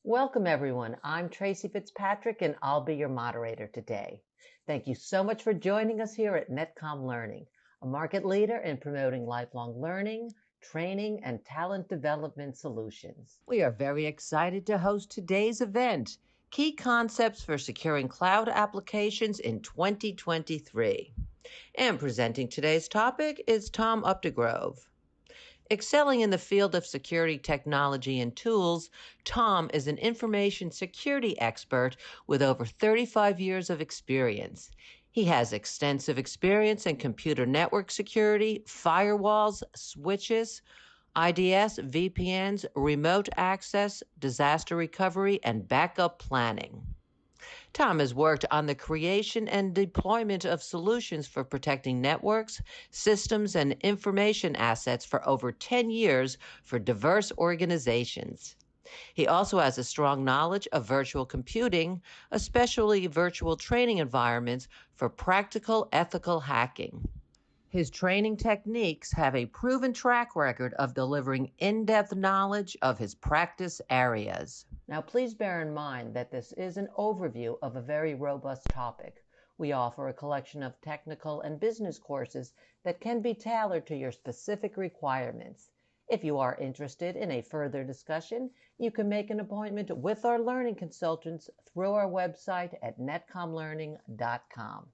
Welcome, everyone. I'm Tracy Fitzpatrick, and I'll be your moderator today. Thank you so much for joining us here at Netcom Learning, a market leader in promoting lifelong learning, training, and talent development solutions. We are very excited to host today's event, Key Concepts for Securing Cloud Applications in 2023. And presenting today's topic is Tom Updegrove. Excelling in the field of security technology and tools, Tom is an information security expert with over 35 years of experience. He has extensive experience in computer network security, firewalls, switches, IDS, VPNs, remote access, disaster recovery, and backup planning. Tom has worked on the creation and deployment of solutions for protecting networks, systems, and information assets for over 10 years for diverse organizations. He also has a strong knowledge of virtual computing, especially virtual training environments for practical ethical hacking. His training techniques have a proven track record of delivering in-depth knowledge of his practice areas. Now, please bear in mind that this is an overview of a very robust topic. We offer a collection of technical and business courses that can be tailored to your specific requirements. If you are interested in a further discussion, you can make an appointment with our learning consultants through our website at netcomlearning.com.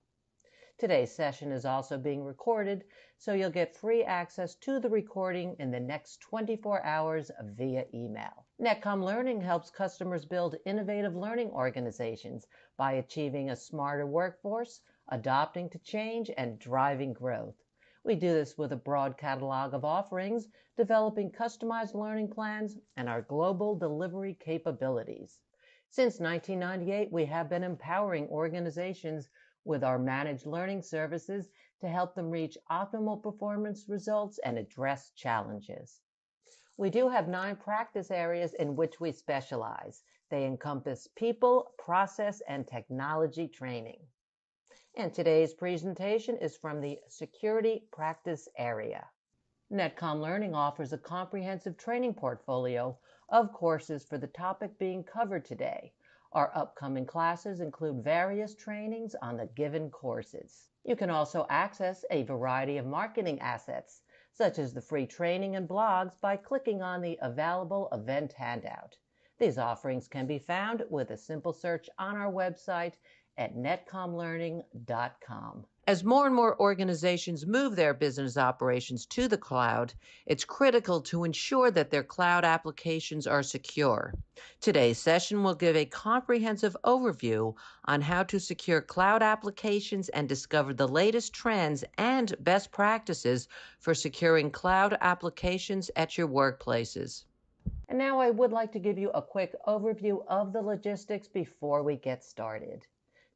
Today's session is also being recorded, so you'll get free access to the recording in the next 24 hours via email. Netcom Learning helps customers build innovative learning organizations by achieving a smarter workforce, adapting to change, and driving growth. We do this with a broad catalog of offerings, developing customized learning plans, and our global delivery capabilities. Since 1998, we have been empowering organizations with our managed learning services to help them reach optimal performance results and address challenges. We do have 9 practice areas in which we specialize. They encompass people, process, and technology training. And today's presentation is from the security practice area. Netcom Learning offers a comprehensive training portfolio of courses for the topic being covered today. Our upcoming classes include various trainings on the given courses. You can also access a variety of marketing assets, such as the free training and blogs, by clicking on the available event handout. These offerings can be found with a simple search on our website at netcomlearning.com. As more and more organizations move their business operations to the cloud, it's critical to ensure that their cloud applications are secure. Today's session will give a comprehensive overview on how to secure cloud applications and discover the latest trends and best practices for securing cloud applications at your workplaces. And now I would like to give you a quick overview of the logistics before we get started.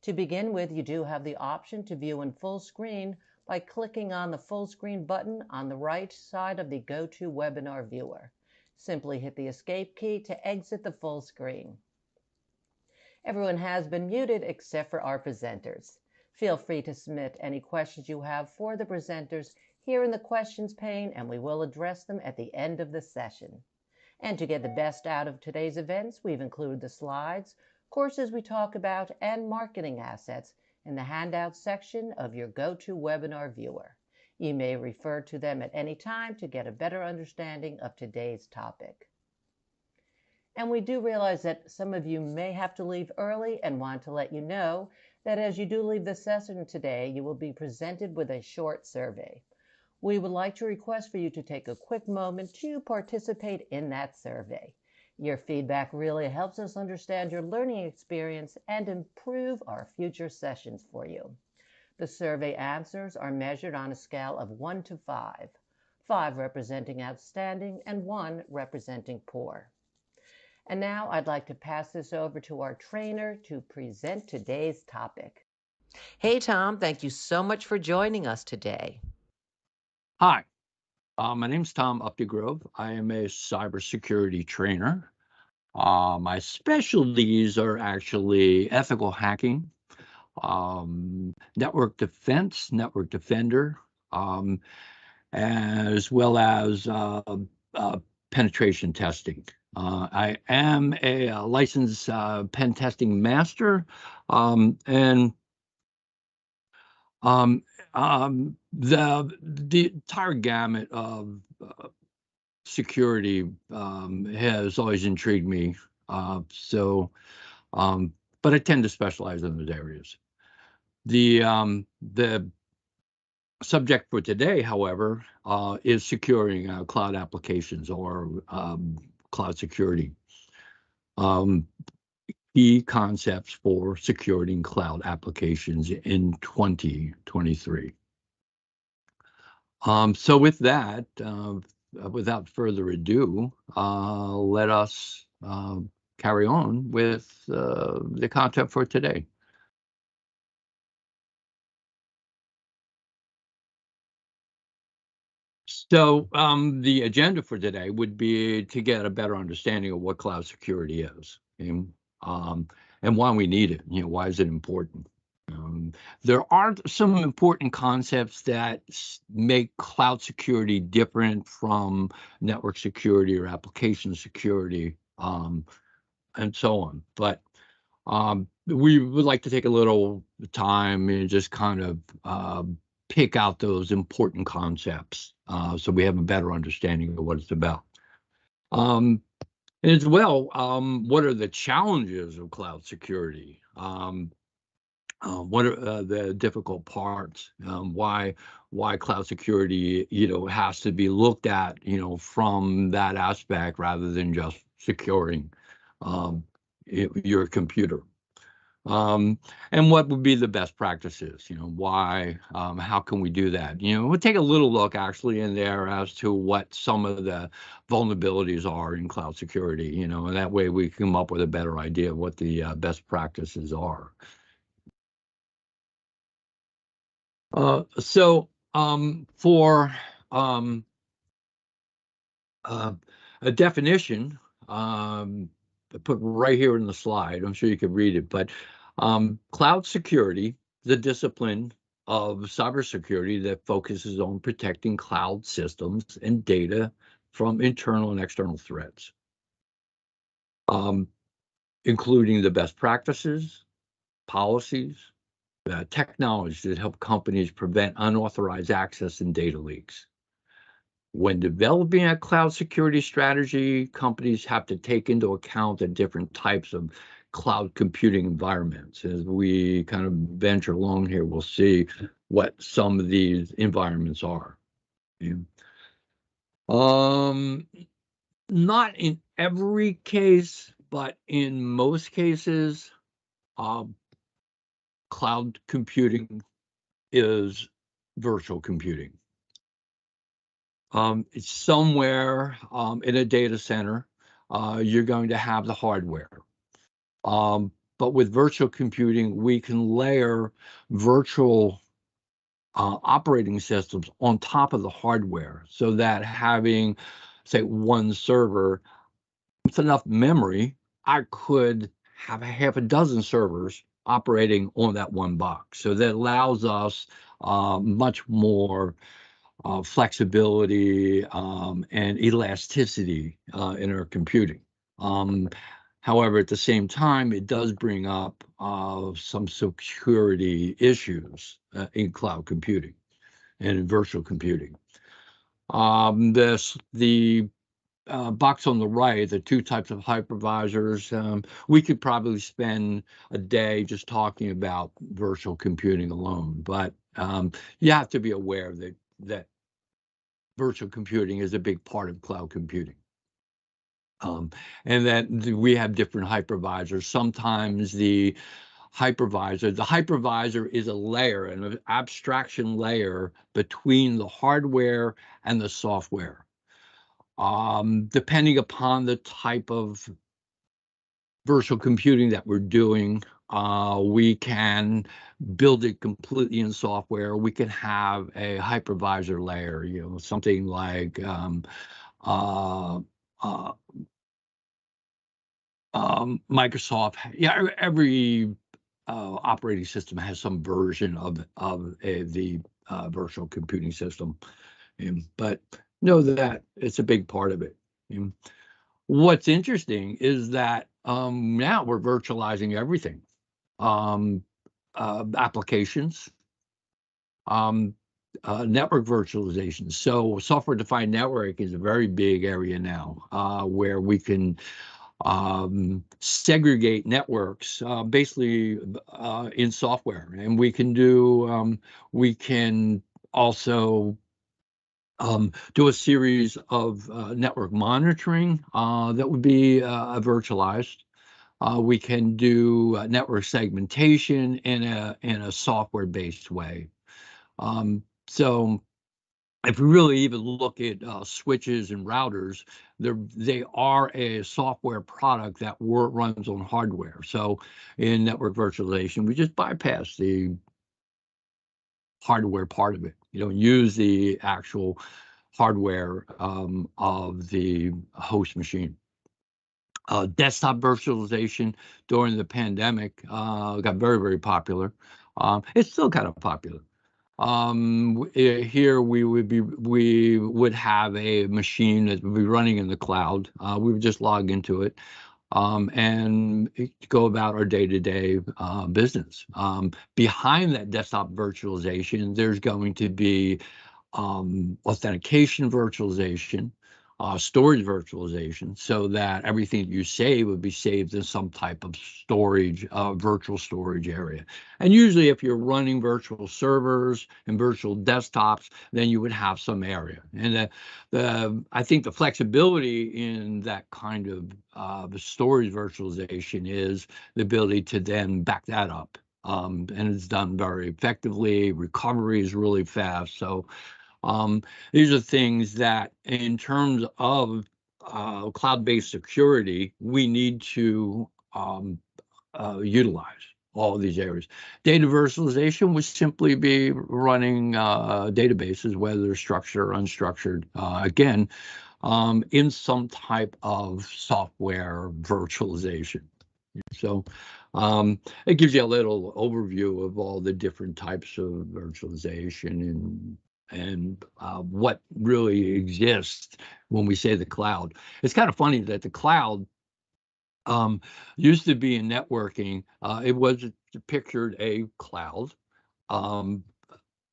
To begin with, you do have the option to view in full screen by clicking on the full screen button on the right side of the GoToWebinar viewer. Simply hit the escape key to exit the full screen. Everyone has been muted except for our presenters. Feel free to submit any questions you have for the presenters here in the questions pane, and we will address them at the end of the session. And to get the best out of today's events, we've included the slides, courses we talk about, and marketing assets in the handouts section of your GoToWebinar viewer. You may refer to them at any time to get a better understanding of today's topic. And we do realize that some of you may have to leave early and want to let you know that as you do leave the session today, you will be presented with a short survey. We would like to request for you to take a quick moment to participate in that survey. Your feedback really helps us understand your learning experience and improve our future sessions for you. The survey answers are measured on a scale of 1 to 5, 5 representing outstanding and 1 representing poor. And now I'd like to pass this over to our trainer to present today's topic. Hey, Tom, thank you so much for joining us today. Hi, my name's Tom Updegrove. I am a cybersecurity trainer. My specialties are actually ethical hacking, network defense, network defender, as well as penetration testing. I am a licensed pen testing master, and um, the entire gamut of security has always intrigued me. So, but I tend to specialize in those areas. The subject for today, however, is securing cloud applications or cloud security. Key concepts for securing cloud applications in 2023. So with that, without further ado, let us carry on with the content for today. So the agenda for today would be to get a better understanding of what cloud security is um, and why we need it. Why is it important? There are some important concepts that make cloud security different from network security or application security, and so on. But we would like to take a little time and just kind of pick out those important concepts so we have a better understanding of what it's about. And as well, what are the challenges of cloud security? What are the difficult parts? Why cloud security, has to be looked at, from that aspect rather than just securing um, your computer. And what would be the best practices? Why? How can we do that? We'll take a little look actually in there as to what some of the vulnerabilities are in cloud security. And that way we come up with a better idea of what the best practices are. So for uh, a definition, I put right here in the slide. I'm sure you can read it, but cloud security, the discipline of cybersecurity that focuses on protecting cloud systems and data from internal and external threats, um, including the best practices, policies, technologies that help companies prevent unauthorized access and data leaks. When developing a cloud security strategy, companies have to take into account the different types of cloud computing environments. As we kind of venture along here, we'll see what some of these environments are. Yeah. Um, Not in every case, but in most cases, um, cloud computing is virtual computing. It's somewhere in a data center. You're going to have the hardware. But with virtual computing, we can layer virtual operating systems on top of the hardware so that having, say, one server with enough memory, I could have half a dozen servers operating on that one box. So that allows us much more flexibility and elasticity in our computing. Um, However, at the same time, it does bring up some security issues in cloud computing and in virtual computing. The box on the right, the two types of hypervisors, we could probably spend a day just talking about virtual computing alone, but you have to be aware that virtual computing is a big part of cloud computing. And that we have different hypervisors. Sometimes the hypervisor is a layer, an abstraction layer between the hardware and the software. Depending upon the type of virtual computing that we're doing, we can build it completely in software. We can have a hypervisor layer, something like uh, uh, Microsoft. Yeah, every operating system has some version of the virtual computing system, but know that it's a big part of it. what's interesting is that now we're virtualizing everything. Applications, um, network virtualization. So software-defined network is a very big area now, where we can segregate networks basically in software, and we can also do a series of network monitoring that would be virtualized. We can do network segmentation in a software-based way. So if we really even look at switches and routers, they are a software product that runs on hardware. So in network virtualization, we just bypass the hardware part of it. You don't use the actual hardware of the host machine. Desktop virtualization during the pandemic got very, very popular. It's still kind of popular. Here we would have a machine that would be running in the cloud. We would just log into it and go about our day-to-day business. Behind that desktop virtualization, there's going to be authentication virtualization, storage virtualization, so that everything you save would be saved in some type of storage, virtual storage area. And usually if you're running virtual servers and virtual desktops, then you would have some area. And I think the flexibility in that kind of storage virtualization is the ability to then back that up. And it's done very effectively. Recovery is really fast. So these are things that, in terms of cloud-based security, we need to utilize all of these areas. Data virtualization would simply be running databases, whether they're structured or unstructured, again, in some type of software virtualization. So it gives you a little overview of all the different types of virtualization and what really exists when we say the cloud. It's kind of funny that the cloud used to be in networking. It was pictured a cloud, a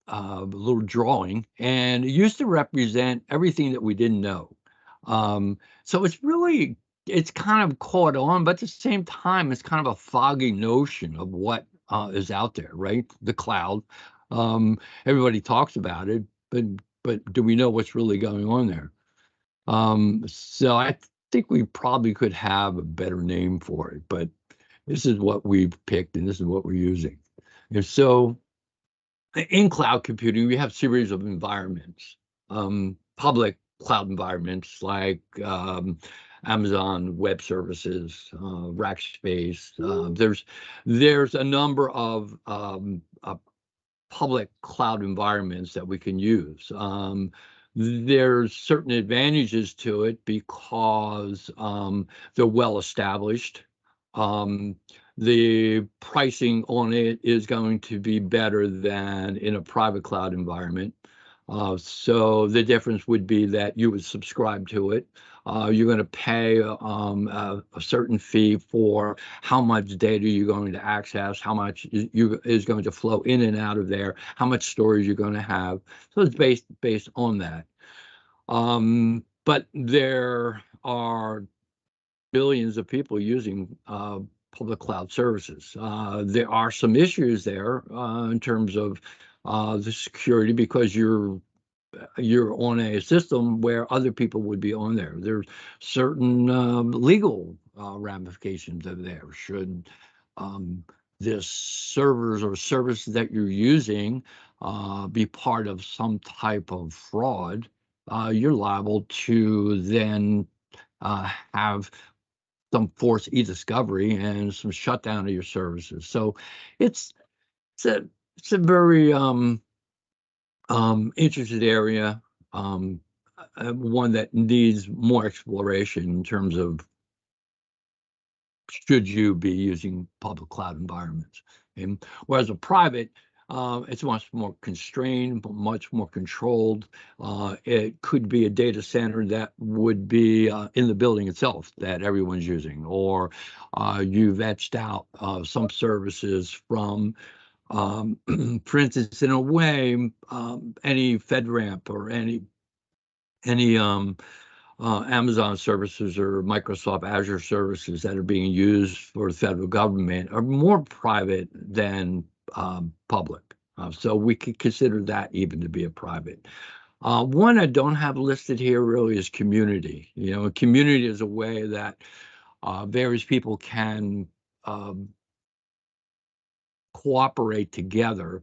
little drawing, and it used to represent everything that we didn't know. So it's kind of caught on, but at the same time, it's kind of a foggy notion of what is out there, right? The cloud. Everybody talks about it, but do we know what's really going on there? So I think we probably could have a better name for it, but this is what we've picked, and this is what we're using. And so in cloud computing, we have a series of environments, public cloud environments like Amazon Web Services, Rackspace. There's a number of public cloud environments that we can use. There's certain advantages to it because they're well established. The pricing on it is going to be better than in a private cloud environment. So the difference would be that you would subscribe to it. You're going to pay a certain fee for how much data you're going to access, how much is going to flow in and out of there, how much storage you're going to have. So it's based on that. But there are billions of people using public cloud services. There are some issues there in terms of the security, because you're on a system where other people would be on there. There's certain legal ramifications of there. Should this servers or services that you're using be part of some type of fraud, you're liable to then have some forced e-discovery and some shutdown of your services. So it's a very interested area, one that needs more exploration in terms of should you be using public cloud environments. And whereas a private It's much more constrained, much more controlled. It could be a data center that would be in the building itself that everyone's using, or you've etched out some services from, for instance, in a way, any FedRAMP or any Amazon services or Microsoft Azure services that are being used for the federal government are more private than public. So we could consider that even to be a private. One I don't have listed here really is community. Community is a way that various people can um, cooperate together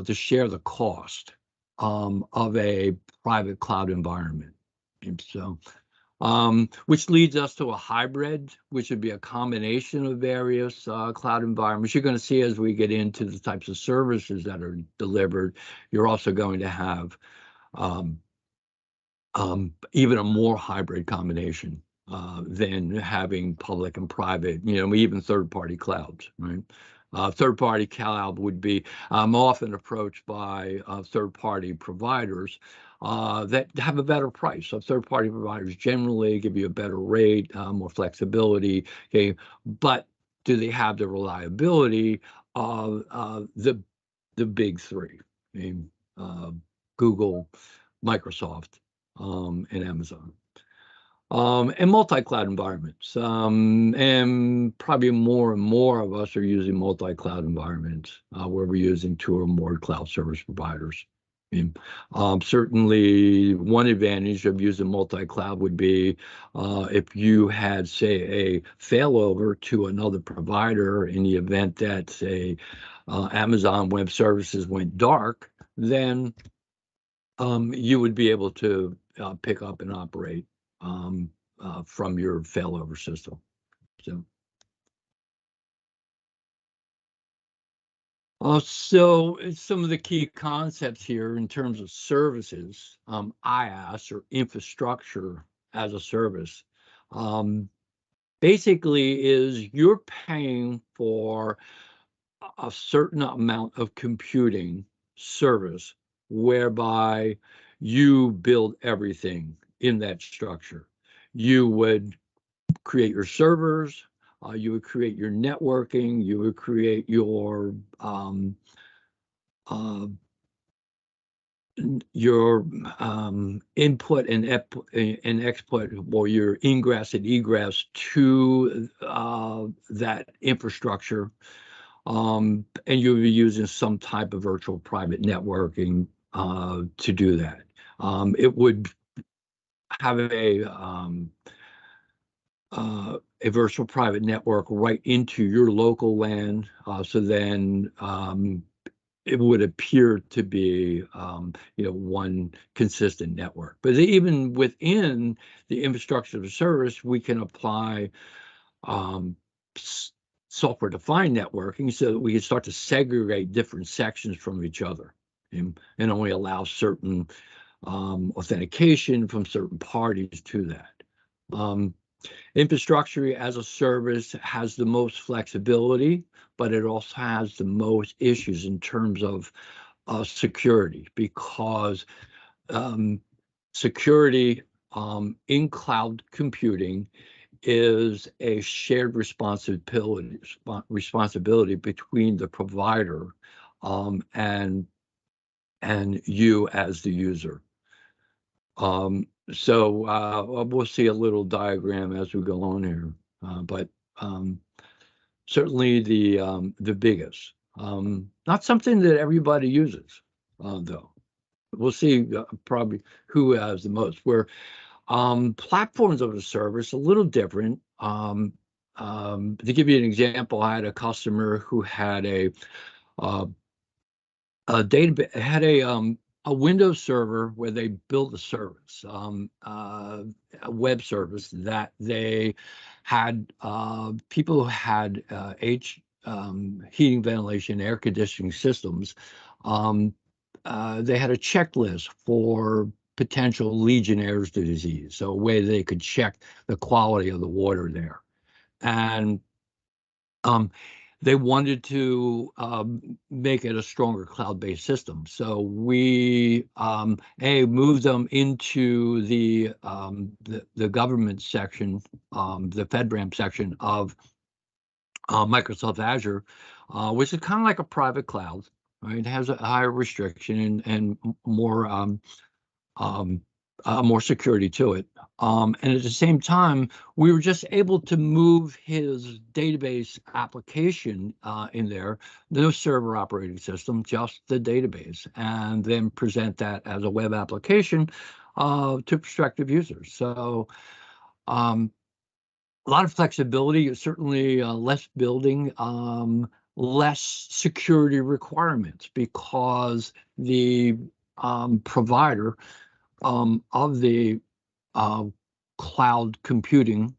to share the cost of a private cloud environment. And so, which leads us to a hybrid, which would be a combination of various cloud environments. You're going to see as we get into the types of services that are delivered, you're also going to have um, even a more hybrid combination than having public and private, even third-party clouds, right? Third-party cloud would be often approached by third-party providers that have a better price. So third-party providers generally give you a better rate, more flexibility, okay, but do they have the reliability of the big three? I mean, Google, Microsoft, and Amazon. And multi-cloud environments. And probably more and more of us are using multi-cloud environments where we're using 2 or more cloud service providers. Certainly, one advantage of using multi-cloud would be if you had, say, a failover to another provider in the event that, say, Amazon Web Services went dark, then you would be able to pick up and operate from your failover system. So some of the key concepts here in terms of services, IaaS or infrastructure as a service, basically is you're paying for a certain amount of computing service whereby you build everything in that structure. You would create your servers, you would create your networking, you would create uh, your input and export, or your ingress and egress to that infrastructure. And you'll be using some type of virtual private networking to do that. It would have a virtual private network right into your local LAN, so then it would appear to be one consistent network. But even within the infrastructure of service, we can apply software-defined networking so that we can start to segregate different sections from each other and only allow certain authentication from certain parties to that. Infrastructure as a service has the most flexibility, but it also has the most issues in terms of security, because security in cloud computing is a shared responsibility between the provider and you as the user. So we'll see a little diagram as we go on here, but certainly the biggest. Not something that everybody uses, though. We'll see probably who has the most. Where platforms of a service a little different. To give you an example, I had a customer who had a database, had a Windows server where they built a service, a web service that they had people who had heating, ventilation, air conditioning systems. They had a checklist for potential Legionnaire's disease, so a way they could check the quality of the water there. And they wanted to make it a stronger cloud-based system. So we moved them into the government section, the FedRAMP section of Microsoft Azure, which is kind of like a private cloud. Right? It has a higher restriction and more more security to it. And at the same time, we were just able to move his database application in there, no server operating system, just the database, and then present that as a web application to prospective users. So a lot of flexibility, certainly less building, less security requirements because the provider of the cloud computing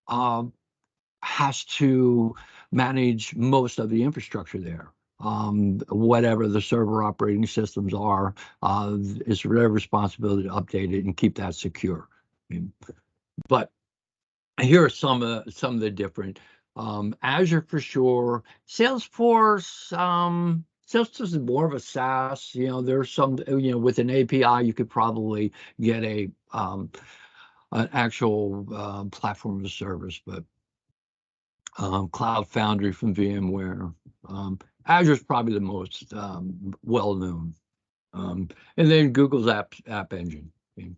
has to manage most of the infrastructure there. Whatever the server operating systems are, it's their responsibility to update it and keep that secure. But here are some of the different Azure for sure. Salesforce, Salesforce is more of a SaaS. There's some, with an API, you could probably get an actual platform as a service, but Cloud Foundry from VMware. Azure is probably the most well-known. And then Google's App Engine. Okay.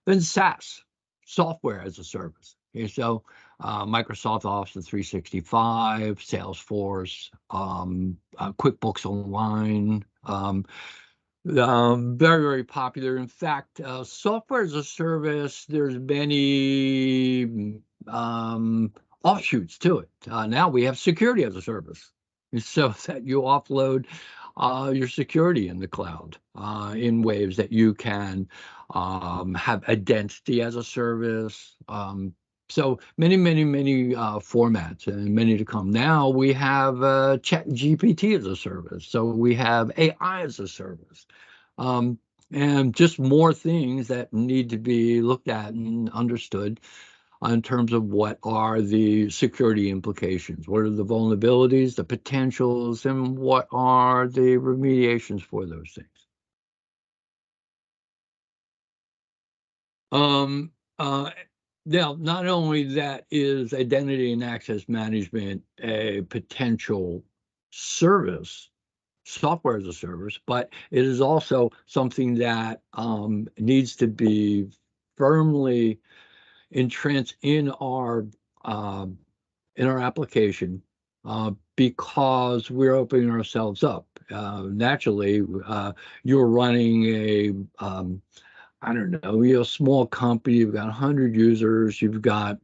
Then SaaS, software as a service. Okay, so Microsoft Office 365, Salesforce, QuickBooks Online, very, very popular. In fact, software as a service, there's many offshoots to it. Now we have security as a service, so that you offload your security in the cloud in ways that you can have identity as a service. So many formats and many to come. Now we have ChatGPT as a service. So we have AI as a service. And just more things that need to be looked at and understood in terms of what are the security implications, what are the vulnerabilities, the potentials, and what are the remediations for those things. Now, not only that is identity and access management a potential service, software as a service, but it is also something that needs to be firmly entrenched in our application because we're opening ourselves up. Naturally, you're running a I don't know, small company, you've got 100 users, you've got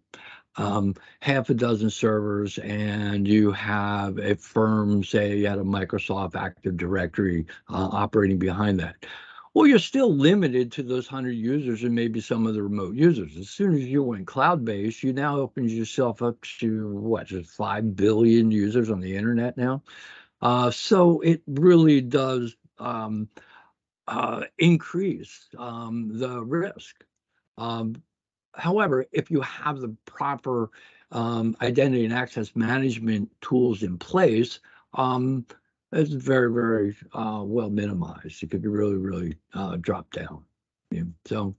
half a dozen servers, and you have a firm, say you had a Microsoft Active Directory operating behind that. Well, you're still limited to those 100 users and maybe some of the remote users. As soon as you went cloud-based, you now open yourself up to, just 5 billion users on the internet now. So it really does increase the risk. However, if you have the proper identity and access management tools in place, it's very, very well minimized. It could be really, really dropped down. Yeah. So,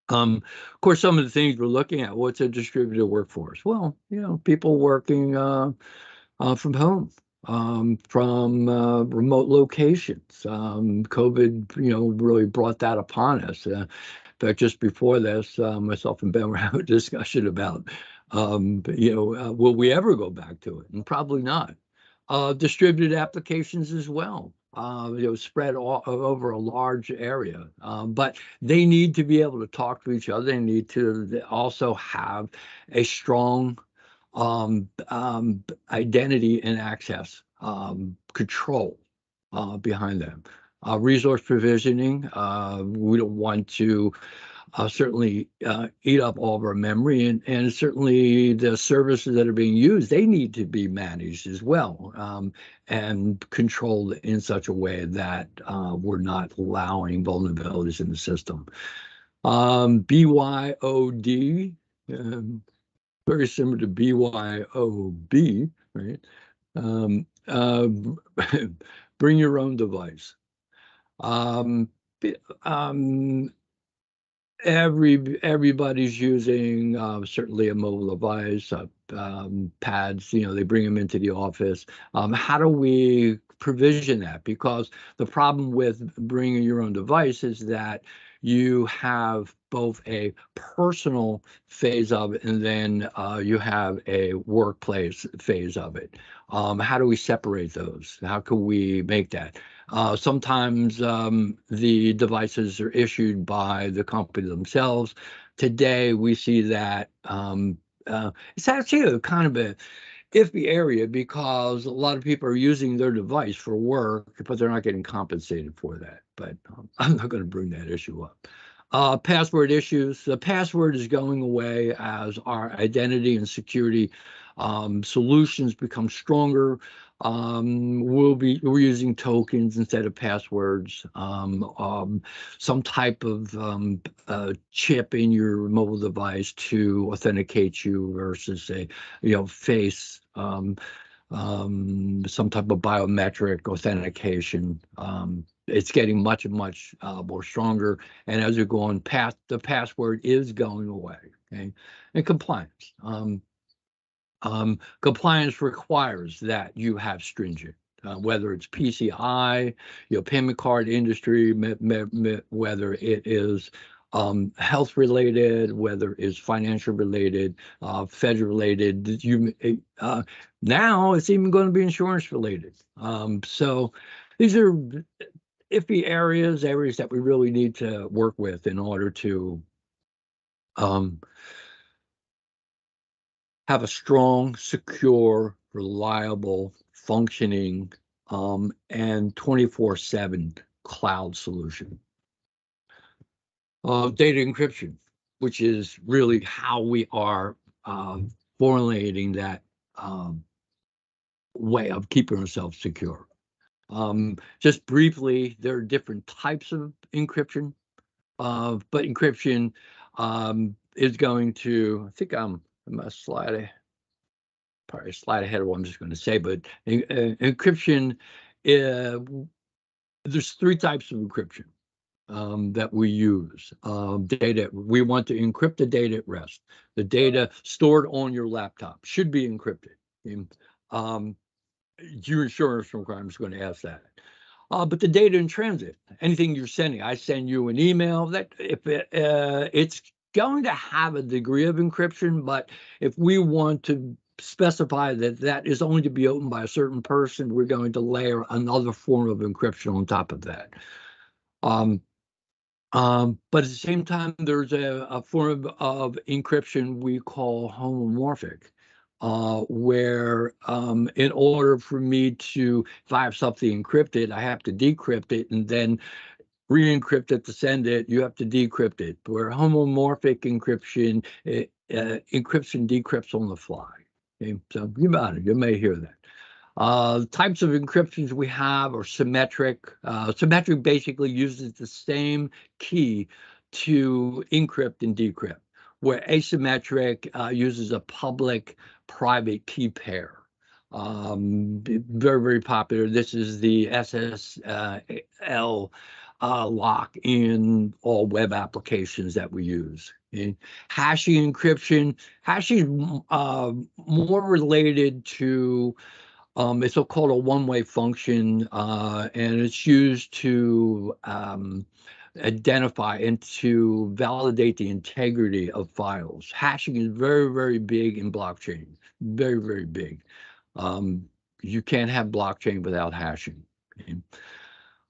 of course, some of the things we're looking at, what's a distributed workforce? Well, people working from home. From remote locations. COVID, really brought that upon us. In fact, just before this, myself and Ben were having a discussion about, will we ever go back to it? And probably not. Distributed applications as well, spread over a large area. But they need to be able to talk to each other. They need to also have a strong identity and access control behind them. Resource provisioning, we don't want to certainly eat up all of our memory, and certainly the services that are being used, they need to be managed as well and controlled in such a way that we're not allowing vulnerabilities in the system. BYOD, very similar to BYOB, right? Um, uh, bring your own device. Um, um, everybody's using certainly a mobile device, pads. They bring them into the office. How do we provision that? Because the problem with bringing your own device is that you have both a personal phase of it and then you have a workplace phase of it. How do we separate those? How can we make that? Sometimes the devices are issued by the company themselves. Today, we see that it's actually a kind of a iffy area because a lot of people are using their device for work, but they're not getting compensated for that. But I'm not going to bring that issue up. Password issues. The password is going away as our identity and security solutions become stronger. We're using tokens instead of passwords. Some type of chip in your mobile device to authenticate you versus a face. Some type of biometric authentication. It's getting much more stronger, and as you're going past, the password is going away. Okay, and compliance. Compliance requires that you have stringent, whether it's PCI, payment card industry, whether it is health related, whether it's financial related, Fed related. Now it's even going to be insurance related. So these are iffy areas that we really need to work with in order to have a strong, secure, reliable, functioning, and 24/7 cloud solution. Data encryption, which is really how we are formulating that way of keeping ourselves secure. Just briefly, there are different types of encryption, but encryption is going to, I think I'm a slide, probably a slide ahead of what I'm just going to say, but encryption, there's three types of encryption that we use. Data, we want to encrypt the data at rest. The data stored on your laptop should be encrypted. Your insurance requirement is going to ask that. But the data in transit, anything you're sending, I send you an email, that if it's going to have a degree of encryption, but if we want to specify that that is only to be opened by a certain person, we're going to layer another form of encryption on top of that. But at the same time, there's a form of encryption we call homomorphic, where in order for me to, if I have something encrypted, I have to decrypt it and then re-encrypt it to send it. You have to decrypt it. Where homomorphic encryption, encryption decrypts on the fly. Okay? So you may hear that. Types of encryptions we have are symmetric. Symmetric basically uses the same key to encrypt and decrypt, where asymmetric uses a public-private key pair. Very popular. This is the SSL lock in all web applications that we use. Okay? Hashing encryption. Hashing is more related to it's so-called a one-way function, and it's used to identify and to validate the integrity of files. Hashing is very big in blockchain, very big. You can't have blockchain without hashing.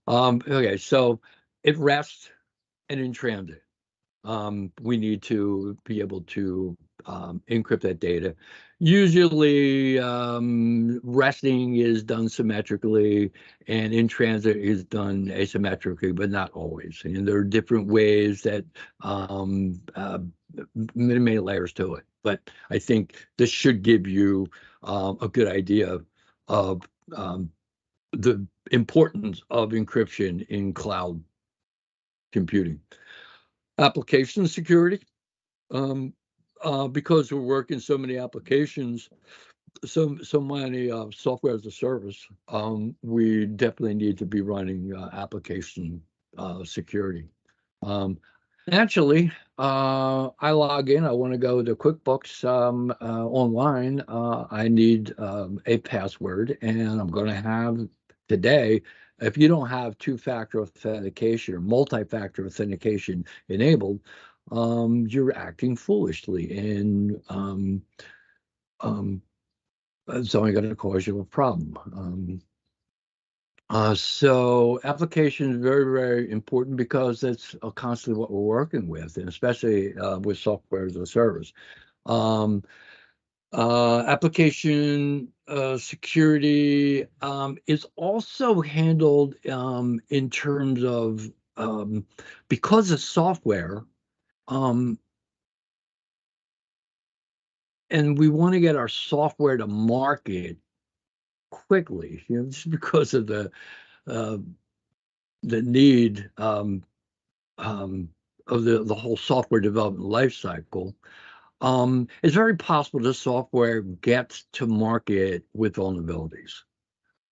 Okay, so it rests and in transit. We need to be able to encrypt that data. Usually, resting is done symmetrically, and in transit is done asymmetrically, but not always. And there are different ways that many layers to it. But I think this should give you a good idea of the importance of encryption in cloud computing. Application security. because we're working so many applications, so many software as a service, we definitely need to be running application security. Um, Naturally, I log in. I want to go to QuickBooks online. I need a password, and I'm going to have today. If you don't have two-factor authentication or multi-factor authentication enabled, you're acting foolishly, and um, it's only going to cause you a problem. So application is very, very important because that's constantly what we're working with, and especially with software as a service. Um, Application security is also handled in terms of because of software, um, and we want to get our software to market quickly, just because of uh, the need. Um, of the whole software development life cycle, it's very possible the software gets to market with vulnerabilities.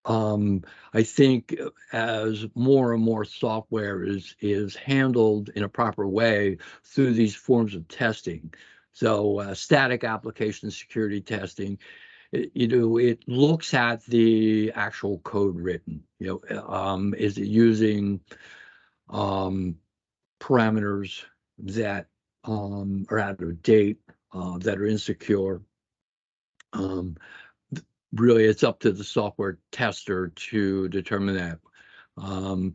Um, I think as more and more software is handled in a proper way through these forms of testing, so static application security testing, it looks at the actual code written. Is it using um, parameters that are out of date, that are insecure. Um, Really, it's up to the software tester to determine that. Um,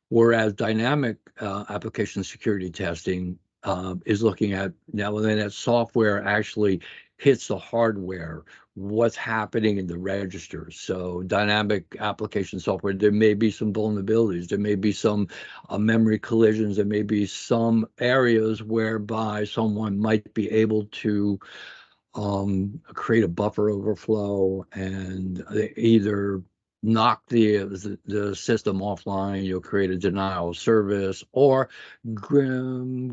Whereas dynamic application security testing is looking at now when that software actually hits the hardware, what's happening in the registers. So dynamic application software, there may be some vulnerabilities, there may be some memory collisions, there may be some areas whereby someone might be able to create a buffer overflow and they either knock the system offline, you'll create a denial of service, or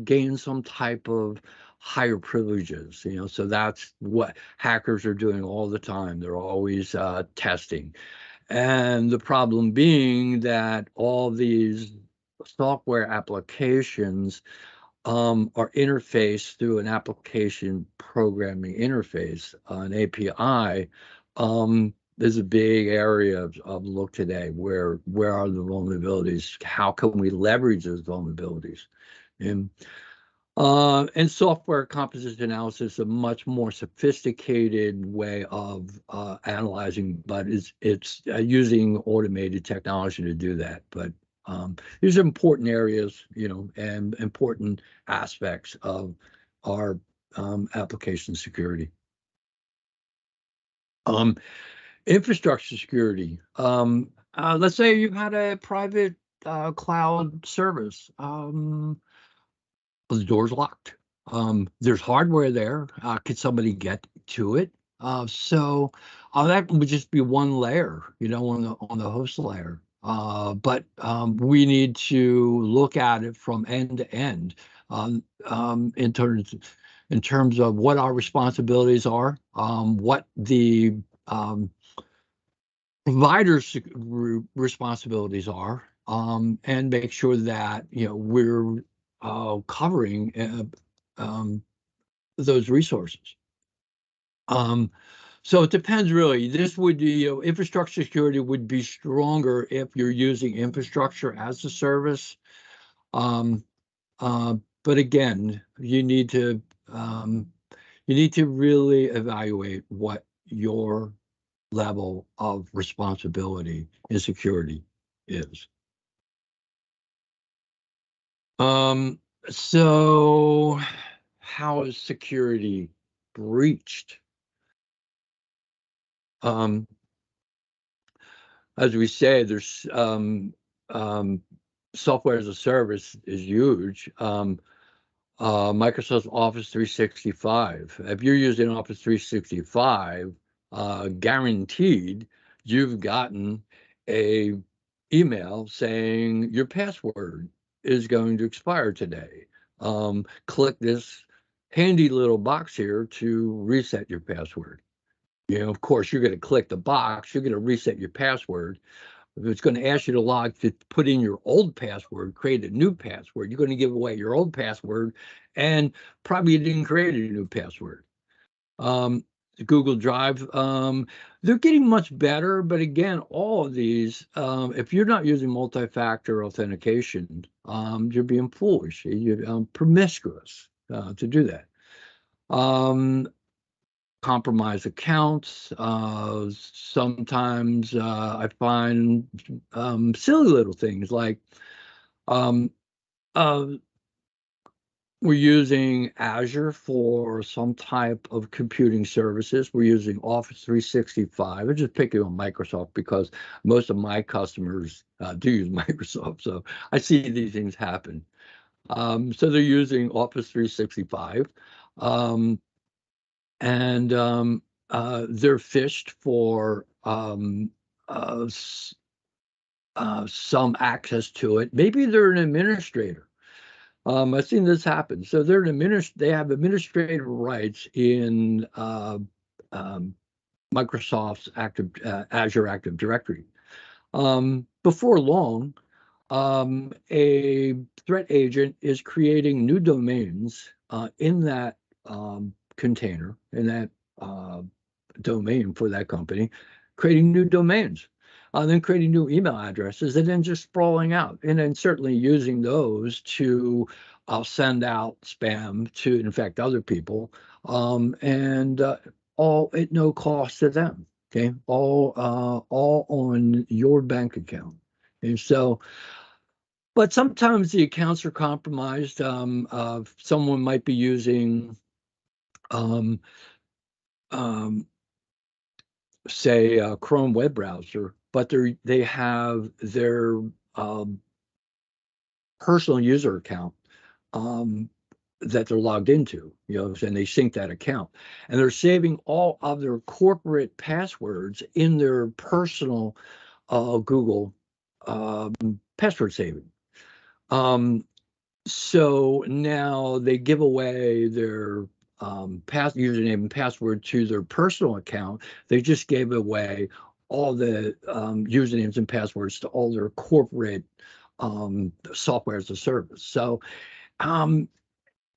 gain some type of higher privileges. So that's what hackers are doing all the time. They're always testing, and the problem being that all these software applications are interfaced through an application programming interface, an API. There's a big area of look today. Where are the vulnerabilities? How can we leverage those vulnerabilities? And software composition analysis is a much more sophisticated way of analyzing, but it's using automated technology to do that. But these are important areas, and important aspects of our application security. Um, Infrastructure security. Let's say you had a private cloud service. The door's locked. There's hardware there. Could somebody get to it? That would just be one layer, on the host layer. But we need to look at it from end to end, in terms of what our responsibilities are, what the providers' responsibilities are, and make sure that we're covering those resources. So it depends really. This would be, infrastructure security would be stronger if you're using infrastructure as a service. Um, but again, um, you need to really evaluate what your level of responsibility and security is. Um, so how is security breached? Um, as we say, there's um, software as a service is huge. Microsoft Office 365. If you're using Office 365, guaranteed you've gotten a email saying your password is going to expire today. Click this handy little box here to reset your password. Of course, you're going to click the box. You're going to reset your password. If it's going to ask you to put in your old password, create a new password, you're going to give away your old password, and probably you didn't create a new password. Google Drive, they're getting much better, but again, all of these, if you're not using multi-factor authentication, you're being foolish. You're promiscuous to do that. Compromise accounts. Sometimes I find silly little things like um, uh, we're using Azure for some type of computing services. We're using Office 365. I'm just picking on Microsoft because most of my customers do use Microsoft. So I see these things happen. So they're using Office 365. And they're phished for some access to it. Maybe they're an administrator. I've seen this happen. So they have administrative rights in Microsoft's Azure Active Directory. Before long, a threat agent is creating new domains in that container, in that domain for that company, creating new domains, then creating new email addresses, and then just sprawling out, and then certainly using those to send out spam to infect other people, and all at no cost to them. Okay, all on your bank account, and so. But sometimes the accounts are compromised. Someone might be using um, um, say a Chrome web browser, but they have their um, personal user account that they're logged into, and they sync that account, and they're saving all of their corporate passwords in their personal Google password saving. So now they give away their username and password to their personal account. They just gave away all the usernames and passwords to all their corporate software as a service. So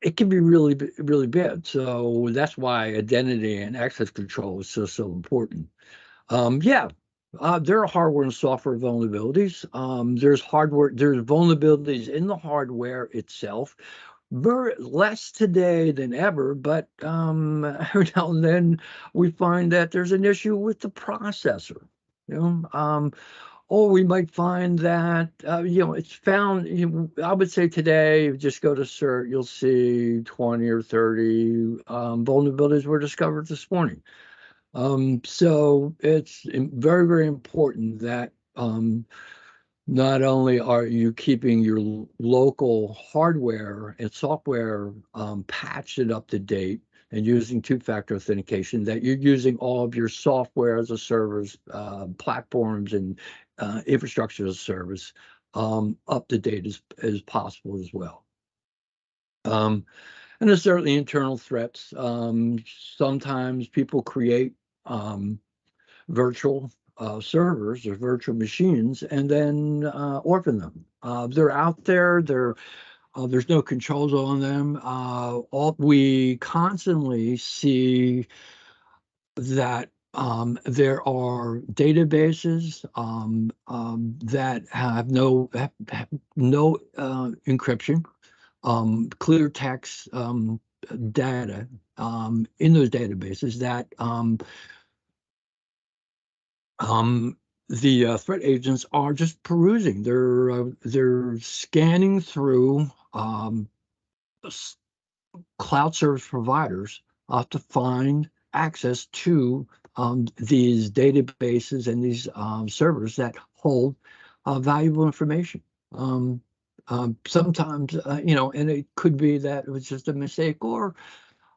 it can be really, really bad. So that's why identity and access control is so important. Yeah, there are hardware and software vulnerabilities. There's vulnerabilities in the hardware itself. Less today than ever, but every now and then we find that there's an issue with the processor. Or we might find that it's found. I would say today, if you just go to CERT, you'll see 20 or 30 vulnerabilities were discovered this morning. So it's very, very important that not only are you keeping your local hardware and software patched and up to date and using two-factor authentication, that you're using all of your software as a service, platforms, and infrastructure as a service up to date as possible as well. And there's certainly internal threats. Sometimes people create virtual servers or virtual machines and then orphan them. They're out there. There's no controls on them. We constantly see that there are databases that have no encryption, clear text data in those databases that the threat agents are just perusing. They're scanning through cloud service providers to find access to these databases and these servers that hold valuable information. Sometimes, and it could be that it was just a mistake or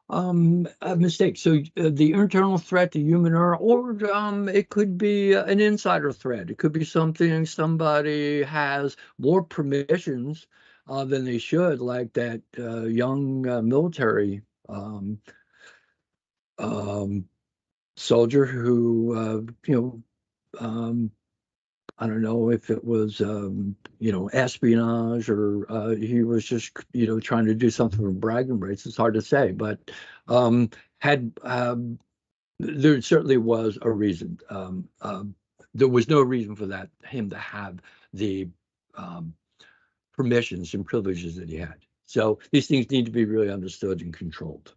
a mistake. So the internal threat to human error, or it could be an insider threat. It could be somebody has more permissions than they should, like that young military soldier who, I don't know if it was, espionage or he was just, trying to do something for bragging rights. It's hard to say, but had there certainly was a reason. There was no reason for him to have the permissions and privileges that he had. So these things need to be really understood and controlled.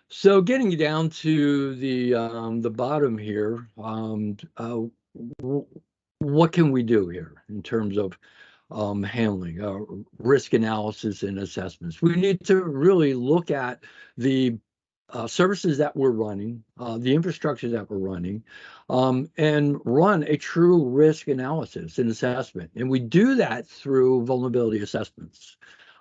So getting down to the bottom here, what can we do here in terms of handling risk analysis and assessments? We need to really look at the services that we're running, the infrastructure that we're running, and run a true risk analysis and assessment. And we do that through vulnerability assessments.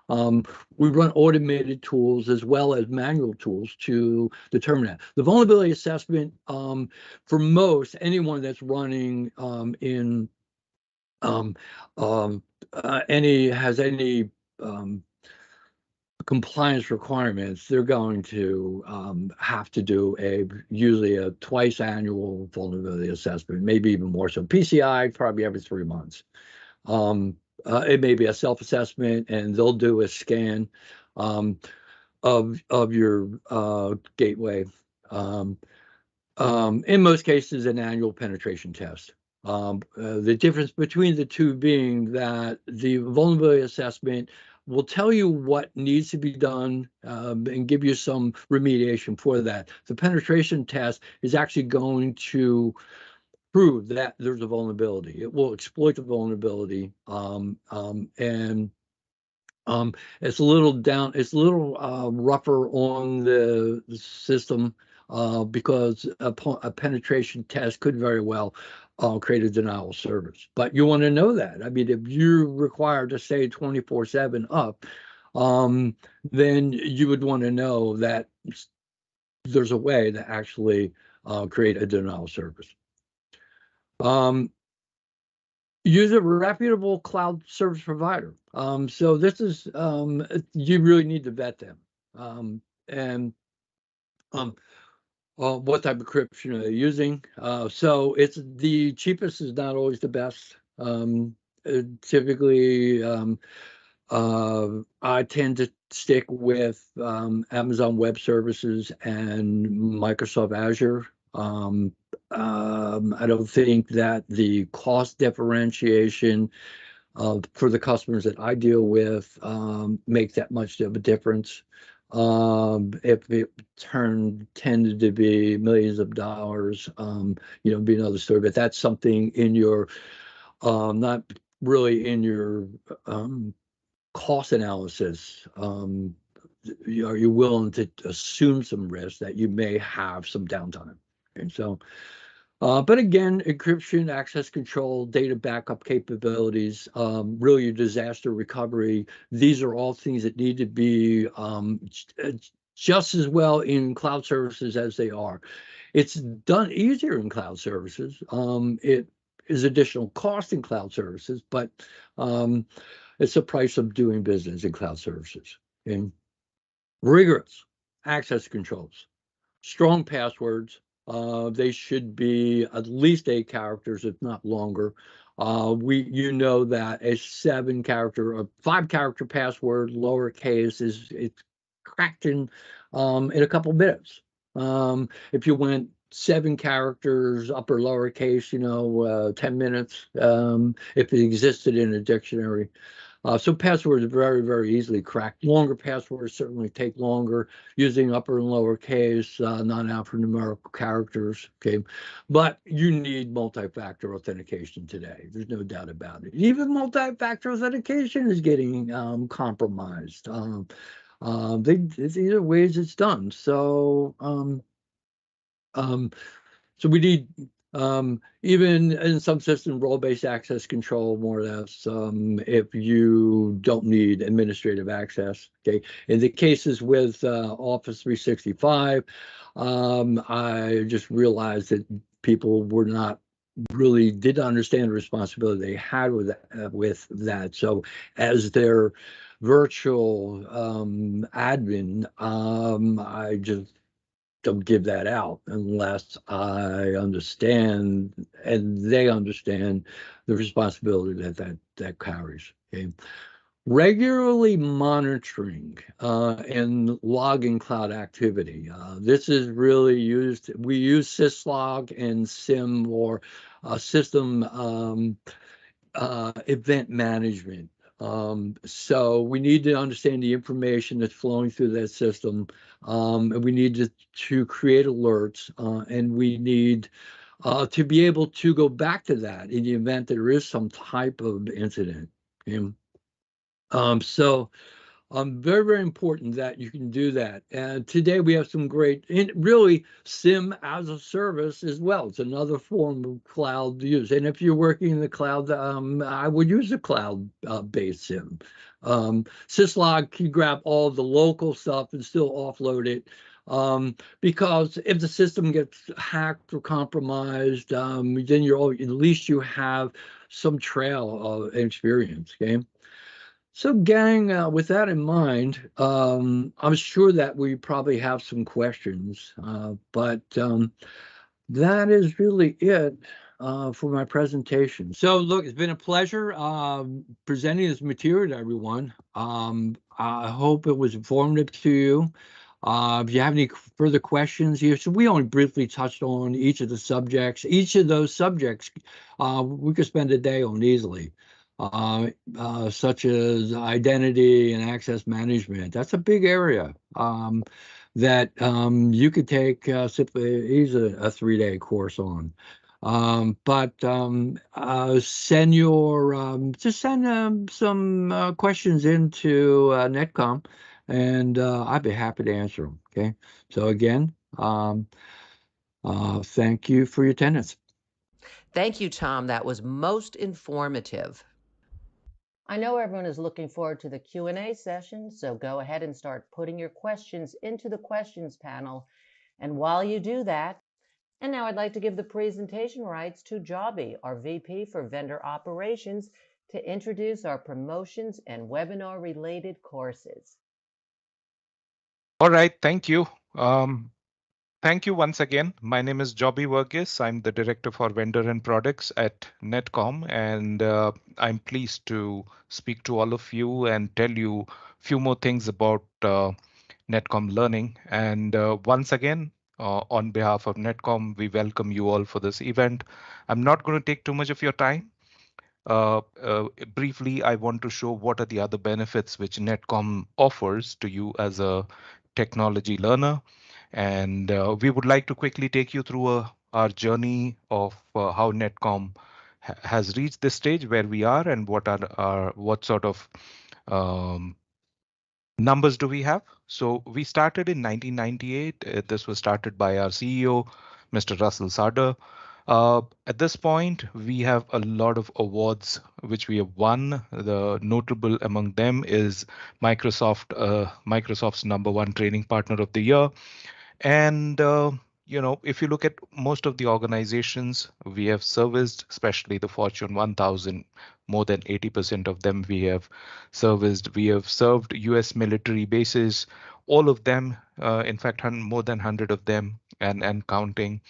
We run automated tools as well as manual tools to determine that. The vulnerability assessment, for most, anyone that's running in any compliance requirements, they're going to have to do usually a twice annual vulnerability assessment, maybe even more so. PCI probably every 3 months. It may be a self-assessment, and they'll do a scan of your gateway. In most cases, an annual penetration test. The difference between the two being that the vulnerability assessment will tell you what needs to be done and give you some remediation for that. The penetration test is actually going to prove that there's a vulnerability. It will exploit the vulnerability, and it's a little rougher on the system because a penetration test could very well create a denial of service. But you want to know that. I mean, if you're required to stay 24/7 up, then you would want to know that there's a way to actually create a denial of service. Use a reputable cloud service provider. So this is, you really need to vet them. And what type of encryption are they using? So it's the cheapest is not always the best. Typically, I tend to stick with Amazon Web Services and Microsoft Azure. I don't think that the cost differentiation for the customers that I deal with make that much of a difference. If it tended to be millions of dollars, be another story. But that's something in your not really in your cost analysis. Are you willing to assume some risk that you may have some downtime? And so, but again, encryption, access control, data backup capabilities, really your disaster recovery, these are all things that need to be just as well in cloud services as they are. It's done easier in cloud services. It is additional cost in cloud services, but it's the price of doing business in cloud services. And rigorous access controls, strong passwords. They should be at least 8 characters, if not longer. You know that a 7-character or 5-character password, lowercase, it's cracked in a couple minutes. If you went 7 characters, upper lowercase, 10 minutes, if it existed in a dictionary. So passwords are very, very easily cracked. Longer passwords certainly take longer, using upper and lower case, non-alphanumeric characters. Okay, but you need multi-factor authentication today. There's no doubt about it. Even multi-factor authentication is getting compromised. These are ways it's done. So we need, even in some systems, role-based access control, more or less, if you don't need administrative access. Okay, in the cases with Office 365, I just realized that people were not really did understand the responsibility they had with that. So as their virtual admin, I just don't give that out unless I understand and they understand the responsibility that carries. Okay. Regularly monitoring and logging cloud activity. This is really used. We use syslog and SIM, or system event management. So we need to understand the information that's flowing through that system, and we need to create alerts, and we need to be able to go back to that in the event there is some type of incident. Okay? So very, very important that you can do that. And today we have some great, and really SIM as a service as well. It's another form of cloud use. And if you're working in the cloud, I would use a cloud-based SIM. Syslog can grab all the local stuff and still offload it. Because if the system gets hacked or compromised, then at least you have some trail of experience. Okay. So, gang, with that in mind, I'm sure that we probably have some questions, but that is really it for my presentation. So, look, it's been a pleasure presenting this material to everyone. I hope it was informative to you. If you have any further questions here, so we only briefly touched on each of the subjects. Each of those subjects we could spend a day on easily. Such as identity and access management. That's a big area that you could take simply easily a 3-day course on. But send just send some questions into Netcom, and I'd be happy to answer them. Okay. So again, thank you for your attendance. Thank you, Tom. That was most informative. I know everyone is looking forward to the Q&A session, so go ahead and start putting your questions into the questions panel. And while you do that, and now I'd like to give the presentation rights to Jobby, our VP for Vendor Operations, to introduce our promotions and webinar-related courses. All right, thank you. Thank you once again. My name is Jobby Verghese. I'm the Director for Vendor and Products at Netcom, and I'm pleased to speak to all of you and tell you a few more things about Netcom Learning. And once again, on behalf of Netcom, we welcome you all for this event. I'm not going to take too much of your time. Briefly, I want to show what are the other benefits which Netcom offers to you as a technology learner. And we would like to quickly take you through our journey of how Netcom has reached this stage where we are and what sort of numbers do we have. So we started in 1998. This was started by our CEO, Mr. Russell Sarder. At this point, we have a lot of awards which we have won. The notable among them is Microsoft's #1 training partner of the year. And if you look at most of the organizations we have serviced, especially the Fortune 1000, more than 80% of them we have serviced. We have served US military bases, all of them, in fact, more than 100 of them and counting.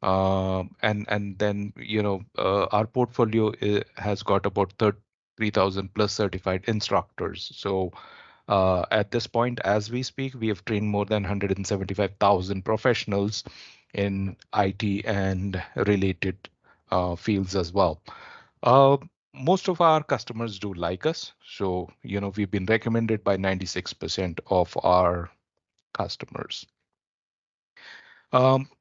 And then, our portfolio has got about 3,000 plus certified instructors. So at this point, as we speak, we have trained more than 175,000 professionals in IT and related fields as well. Most of our customers do like us. So, we've been recommended by 96% of our customers.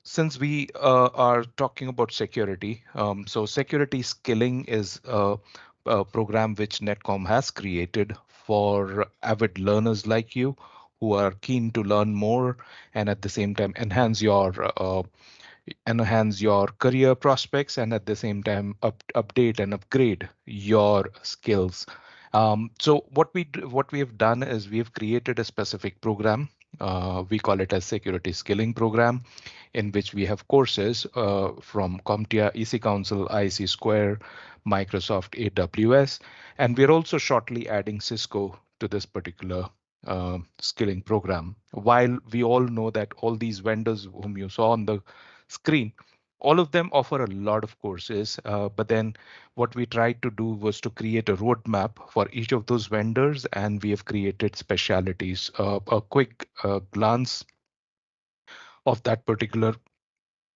Since we are talking about security, so security skilling is a program which Netcom has created for avid learners like you who are keen to learn more and at the same time enhance your career prospects and at the same time update and upgrade your skills. So what we have done is we have created a specific program. We call it as security skilling program, in which we have courses from CompTIA, EC Council, IC Square, Microsoft, AWS, and we're also shortly adding Cisco to this particular skilling program. While we all know that all these vendors whom you saw on the screen, all of them offer a lot of courses, but then what we tried to do was to create a roadmap for each of those vendors, and we have created specialities. A quick glance of that particular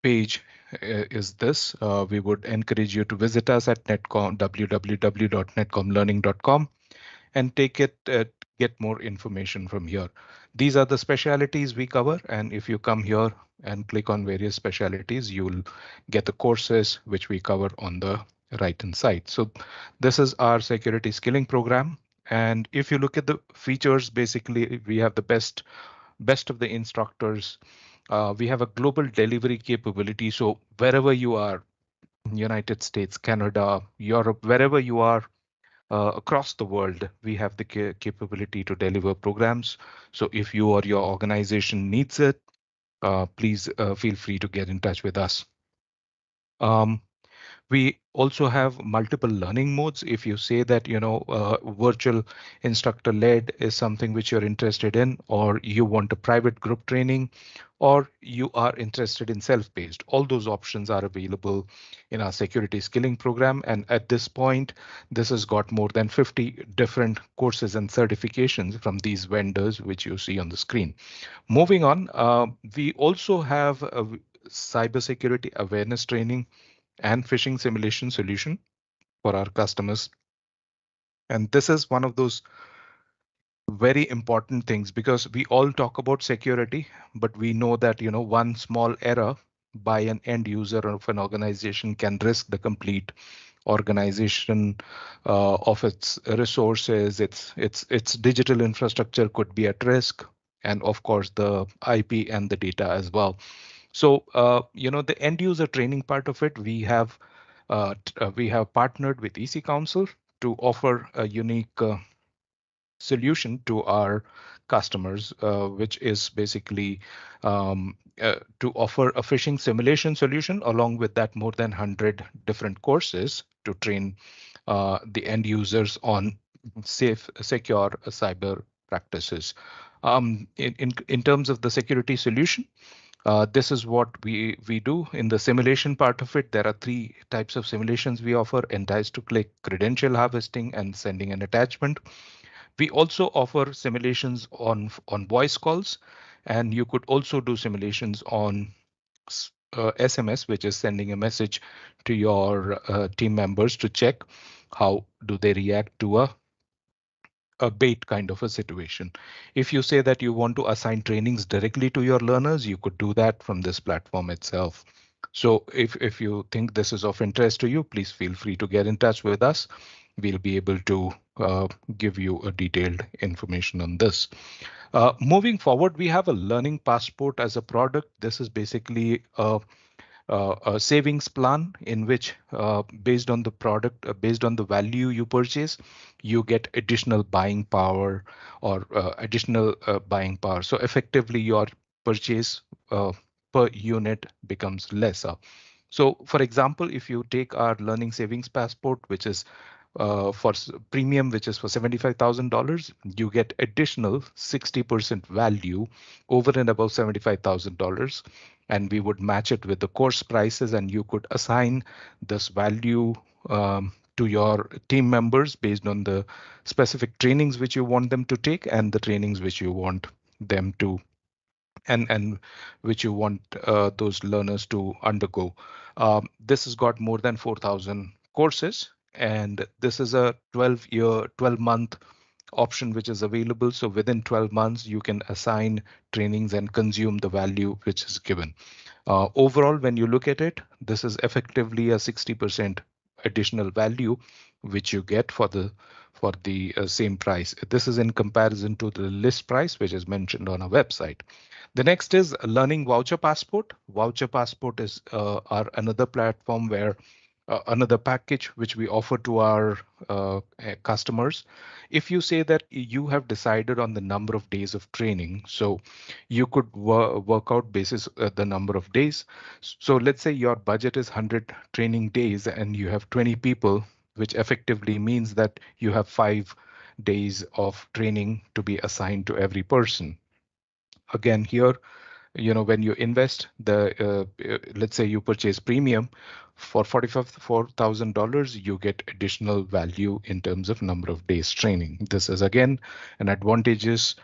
page is this. We would encourage you to visit us at netcom www.netcomlearning.com and get more information from here. These are the specialities we cover, and if you come here and click on various specialities, you'll get the courses which we cover on the right hand side. So this is our security skilling program. And if you look at the features, basically we have the best of the instructors. We have a global delivery capability. So wherever you are, United States, Canada, Europe, wherever you are across the world, we have the capability to deliver programs. So if you or your organization needs it, please feel free to get in touch with us. We also have multiple learning modes. If you say that, virtual instructor led is something which you're interested in, or you want a private group training, or you are interested in self-paced, all those options are available in our security skilling program. And at this point, this has got more than 50 different courses and certifications from these vendors, which you see on the screen. Moving on, we also have a cybersecurity awareness training and phishing simulation solution for our customers. And this is one of those very important things, because we all talk about security, but we know that, one small error by an end user of an organization can risk the complete organization of its resources. Its digital infrastructure could be at risk, and of course the IP and the data as well. So, the end user training part of it, we have partnered with EC Council to offer a unique solution to our customers, which is basically to offer a phishing simulation solution. Along with that, more than 100 different courses to train the end users on safe, secure cyber practices. In terms of the security solution, this is what we do. In the simulation part of it, there are three types of simulations we offer: entice to click, credential harvesting, and sending an attachment. We also offer simulations on voice calls, and you could also do simulations on SMS, which is sending a message to your team members to check how do they react to a bait kind of a situation. If you say that you want to assign trainings directly to your learners, you could do that from this platform itself. So if you think this is of interest to you, please feel free to get in touch with us. We'll be able to give you a detailed information on this. Moving forward, we have a learning passport as a product. This is basically a savings plan in which, based on the product, based on the value you purchase, you get additional buying power or additional buying power. So effectively, your purchase per unit becomes lesser. So, for example, if you take our learning savings passport, which is for premium, which is for $75,000, you get additional 60% value over and above $75,000, and we would match it with the course prices, and you could assign this value to your team members based on the specific trainings which you want them to take and the trainings which you want them to and which you want those learners to undergo. This has got more than 4,000 courses, and this is a 12-month option which is available. So within 12 months, you can assign trainings and consume the value which is given. Overall, when you look at it, this is effectively a 60% additional value which you get for the same price. This is in comparison to the list price, which is mentioned on our website. The next is Learning Voucher Passport. Voucher Passport is our another platform where another package which we offer to our customers. If you say that you have decided on the number of days of training, so you could work out basis the number of days. So let's say your budget is 100 training days and you have 20 people, which effectively means that you have 5 days of training to be assigned to every person. Again, here, when you invest let's say you purchase premium for $44,000, you get additional value in terms of number of days training. This is again an advantageous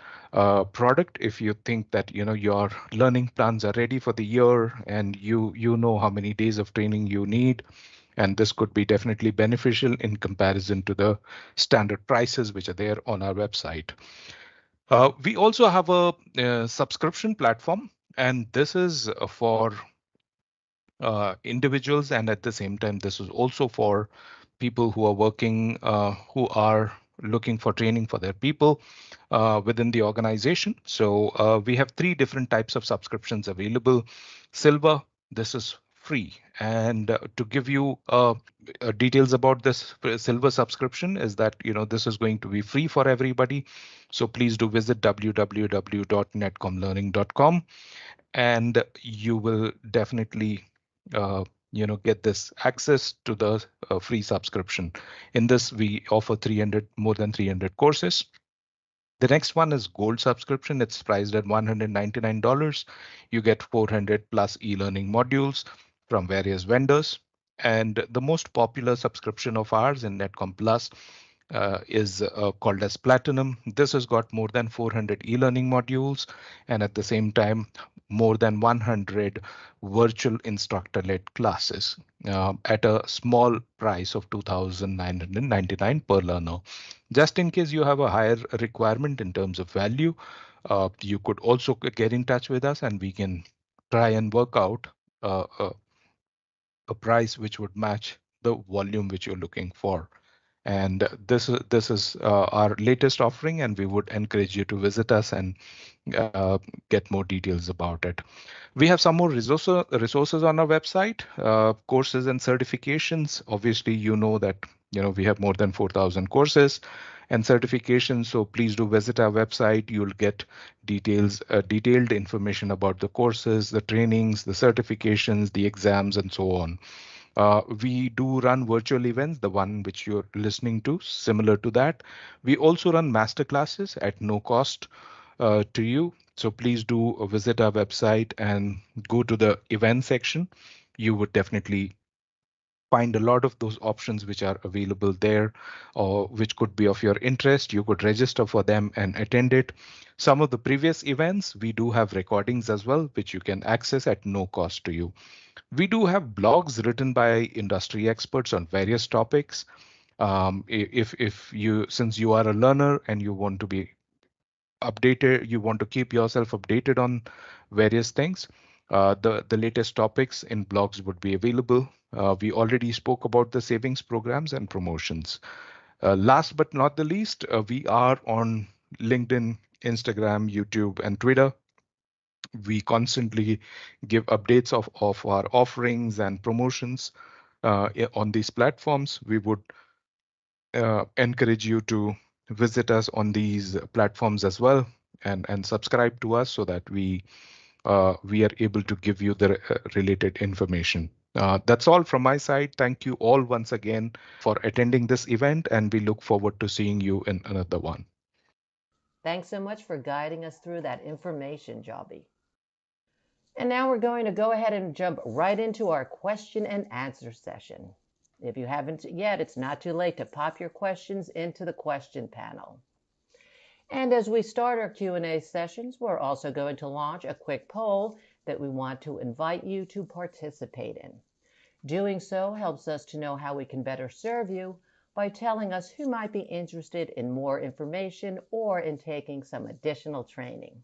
product if you think that your learning plans are ready for the year and you know how many days of training you need. And this could be definitely beneficial in comparison to the standard prices which are there on our website. We also have a subscription platform, and this is for individuals, and at the same time, this is also for people who are working, who are looking for training for their people within the organization. So we have three different types of subscriptions available. Silver, this is free. And to give you details about this silver subscription is that this is going to be free for everybody. So please do visit www.netcomlearning.com, and you will definitely get this access to the free subscription. In this, we offer more than 300 courses. The next one is gold subscription. It's priced at $199. You get 400 plus e-learning modules from various vendors. And the most popular subscription of ours in Netcom Plus is called as Platinum. This has got more than 400 e-learning modules, and at the same time, more than 100 virtual instructor-led classes at a small price of $2,999 per learner. Just in case you have a higher requirement in terms of value, you could also get in touch with us and we can try and work out a price which would match the volume which you're looking for. And this is our latest offering, and we would encourage you to visit us and get more details about it. We have some more resources on our website, courses and certifications. Obviously, that we have more than 4,000 courses and certifications. So please do visit our website. You'll get detailed information about the courses, the trainings, the certifications, the exams, and so on. We do run virtual events, the one which you're listening to, similar to that. We also run masterclasses at no cost to you. So please do visit our website and go to the event section. You would definitely find a lot of those options which are available there, or which could be of your interest. You could register for them and attend it. Some of the previous events, we do have recordings as well, which you can access at no cost to you. We do have blogs written by industry experts on various topics. If you, since you are a learner and you want to be updated, you want to keep yourself updated on various things, the latest topics in blogs would be available. We already spoke about the savings programs and promotions. Last but not the least, we are on LinkedIn, Instagram, YouTube, and Twitter. We constantly give updates of our offerings and promotions on these platforms. We would encourage you to visit us on these platforms as well, and subscribe to us so that we are able to give you the related information. That's all from my side. Thank you all once again for attending this event, and we look forward to seeing you in another one. Thanks so much for guiding us through that information, Jobby. And now we're going to go ahead and jump right into our question and answer session. If you haven't yet, it's not too late to pop your questions into the question panel. And as we start our Q&A sessions, we're also going to launch a quick poll that we want to invite you to participate in. Doing so helps us to know how we can better serve you by telling us who might be interested in more information or in taking some additional training.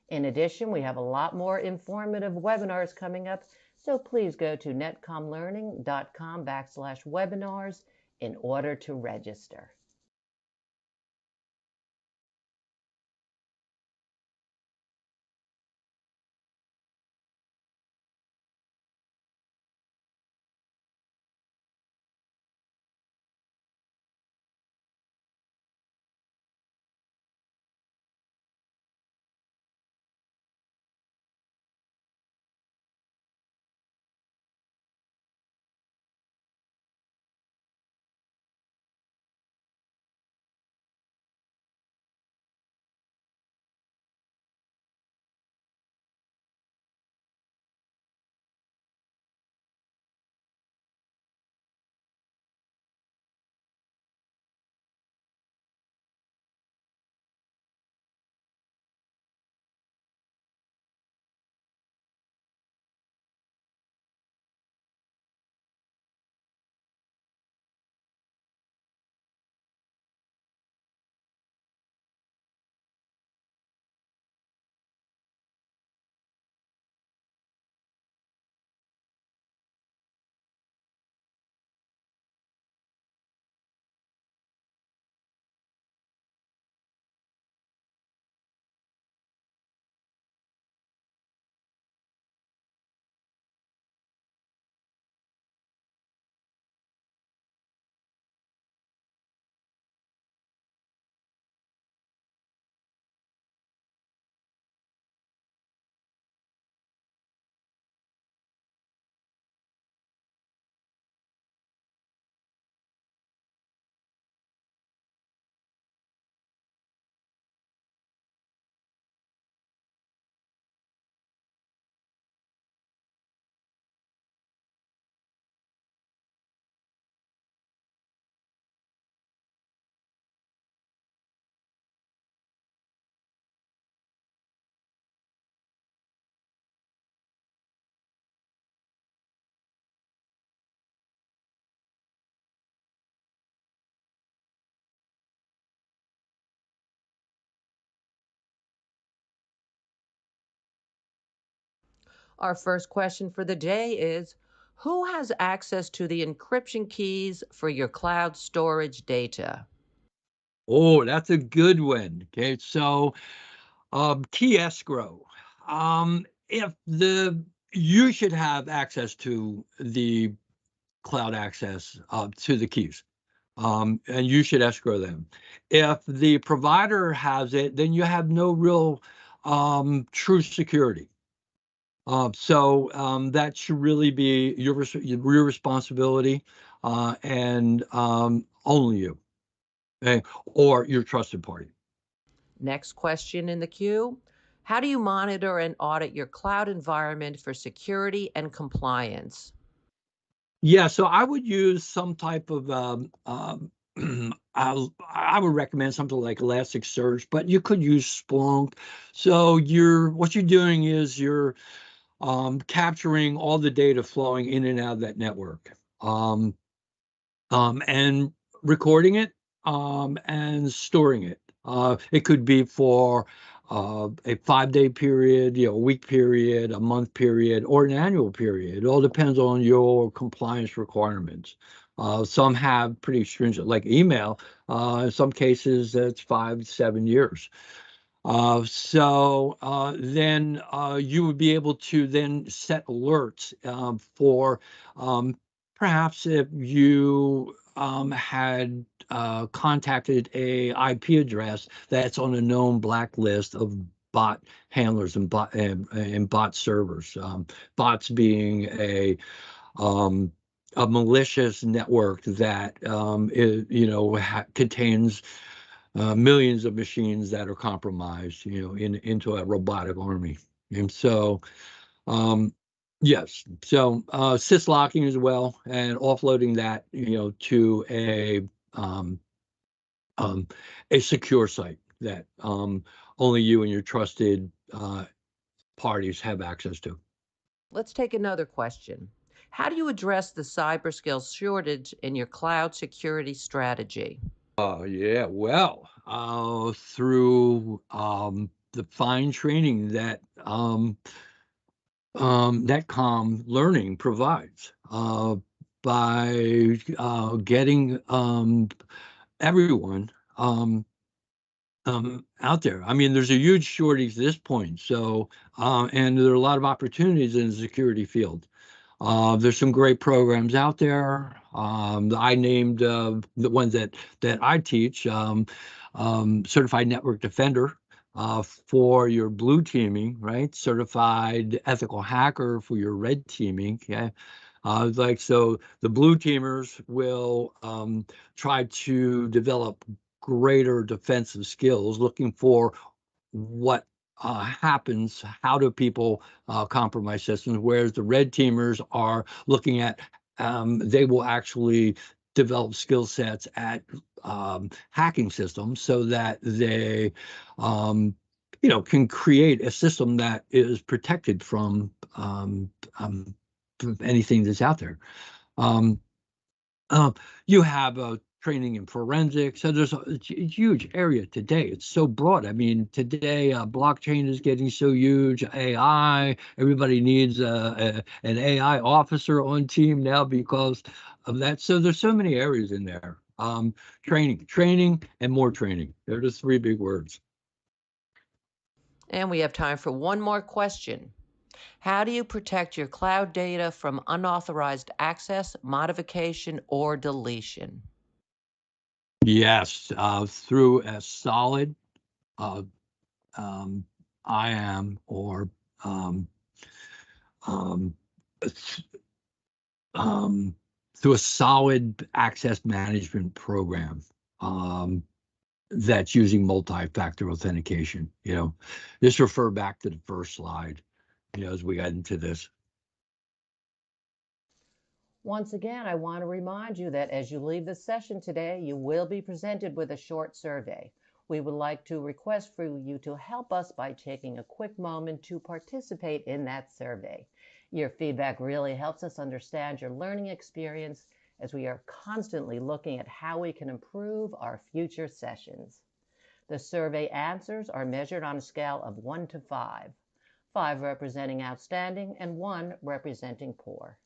In addition, we have a lot more informative webinars coming up, so please go to netcomlearning.com/webinars in order to register. Our first question for the day is, who has access to the encryption keys for your cloud storage data? Oh, that's a good one. Okay, so key escrow. If the You should have access to the cloud access to the keys. And you should escrow them. If the provider has it, then you have no real true security. That should really be your responsibility, and only you, okay, or your trusted party. Next question in the queue. How do you monitor and audit your cloud environment for security and compliance? Yeah, so I would use some type of I would recommend something like Elasticsearch, but you could use Splunk. So what you're doing is you're capturing all the data flowing in and out of that network, and recording it, and storing it. It could be for a 5-day period, a week period, a month period, or an annual period. It all depends on your compliance requirements. Some have pretty stringent, like email. In some cases, it's 5 to 7 years. Then you would be able to then set alerts for perhaps if you had contacted a IP address that's on a known blacklist of bot handlers and bot servers. Bots being a malicious network that contains millions of machines that are compromised, into a robotic army. And so, yes, so syslocking as well, and offloading that, to um, a secure site that only you and your trusted parties have access to. Let's take another question. How do you address the cyber skills shortage in your cloud security strategy? Yeah, well, through the fine training that Netcom Learning provides, by getting everyone out there. I mean, there's a huge shortage at this point. So, and there are a lot of opportunities in the security field. There's some great programs out there. I named the ones that I teach, Certified Network Defender for your blue teaming, right? Certified Ethical Hacker for your red teaming. Yeah. So the blue teamers will try to develop greater defensive skills, looking for what happens, how do people compromise systems, whereas the red teamers are looking at, they will actually develop skill sets at hacking systems so that they can create a system that is protected from anything that's out there. Um, uh, you have training in forensics. So there's a huge area today. It's so broad. I mean, today blockchain is getting so huge. AI, everybody needs an AI officer on team now because of that. So there's so many areas in there. Training, and more training. They're the three big words. And we have time for one more question. How do you protect your cloud data from unauthorized access, modification, or deletion? Yes, through a solid uh, IAM or um, um, um, through a solid access management program that's using multi-factor authentication. Just refer back to the first slide, as we got into this. Once again, I want to remind you that as you leave the session today, you will be presented with a short survey. We would like to request for you to help us by taking a quick moment to participate in that survey. Your feedback really helps us understand your learning experience as we are constantly looking at how we can improve our future sessions. The survey answers are measured on a scale of 1 to 5. 5 representing outstanding, and 1 representing poor.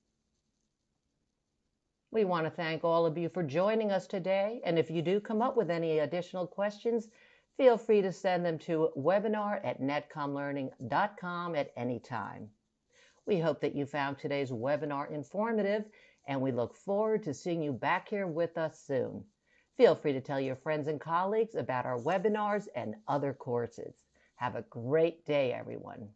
We want to thank all of you for joining us today, and if you do come up with any additional questions, feel free to send them to webinar@netcomlearning.com at any time. We hope that you found today's webinar informative, and we look forward to seeing you back here with us soon. Feel free to tell your friends and colleagues about our webinars and other courses. Have a great day, everyone.